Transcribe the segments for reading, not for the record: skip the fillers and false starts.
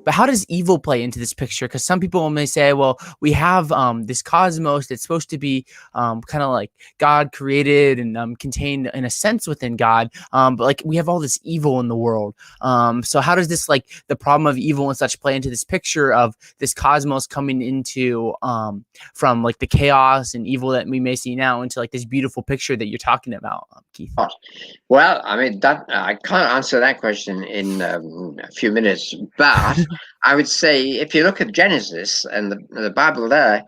But how does evil play into this picture? Because some people may say, well, we have this cosmos that's supposed to be kind of like God created and contained in a sense within God. But like we have all this evil in the world. So how does this, like the problem of evil and such, play into this picture of this cosmos coming into from like the chaos and evil that we may see now into like this beautiful picture that you're talking about, Keith? Well, I mean that I can't answer that question in a few minutes, but I would say if you look at Genesis and the Bible there,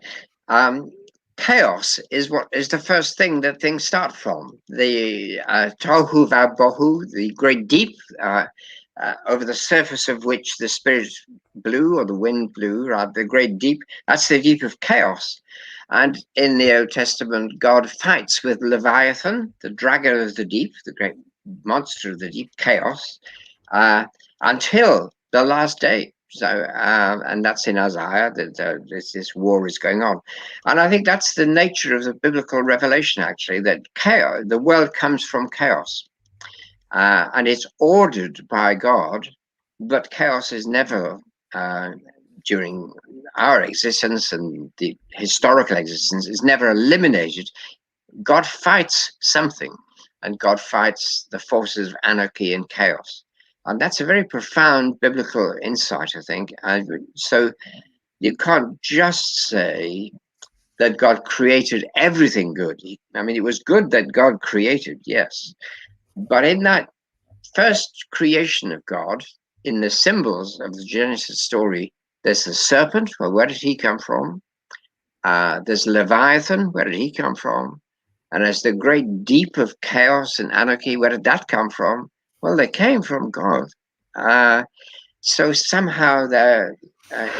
um, chaos is what is the first thing that things start from. The tohu vabohu, the great deep, over the surface of which the spirit blew or the wind blew, right? The great deep. That's the deep of chaos. And in the Old Testament, God fights with Leviathan, the dragon of the deep, the great monster of the deep, chaos, until the last day. So, and that's in Isaiah, that this war is going on. And I think that's the nature of the biblical revelation, actually, that chaos, the world comes from chaos. And it's ordered by God, but chaos is never, during our existence and the historical existence, is never eliminated. God fights something, and God fights the forces of anarchy and chaos. And that's a very profound biblical insight, I think. So you can't just say that God created everything good. I mean, it was good that God created, yes. But in that first creation of God, in the symbols of the Genesis story, there's the serpent. Well, where did he come from? There's Leviathan. Where did he come from? And there's the great deep of chaos and anarchy. Where did that come from? Well, they came from God. So somehow they're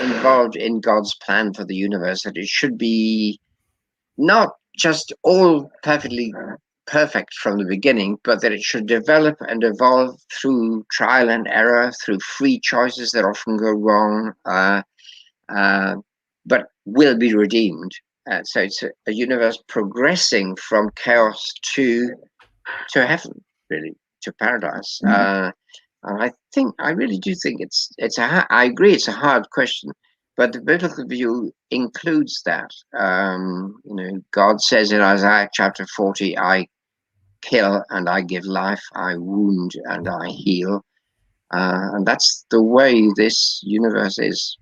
involved in God's plan for the universe, that it should be not just all perfectly perfect from the beginning, but that it should develop and evolve through trial and error, through free choices that often go wrong, but will be redeemed. So it's a universe progressing from chaos to heaven, really, to paradise. And I really do think I agree, it's a hard question, but the biblical view includes that. God says in Isaiah chapter 40, I kill and I give life, I wound and I heal. And that's the way this universe is.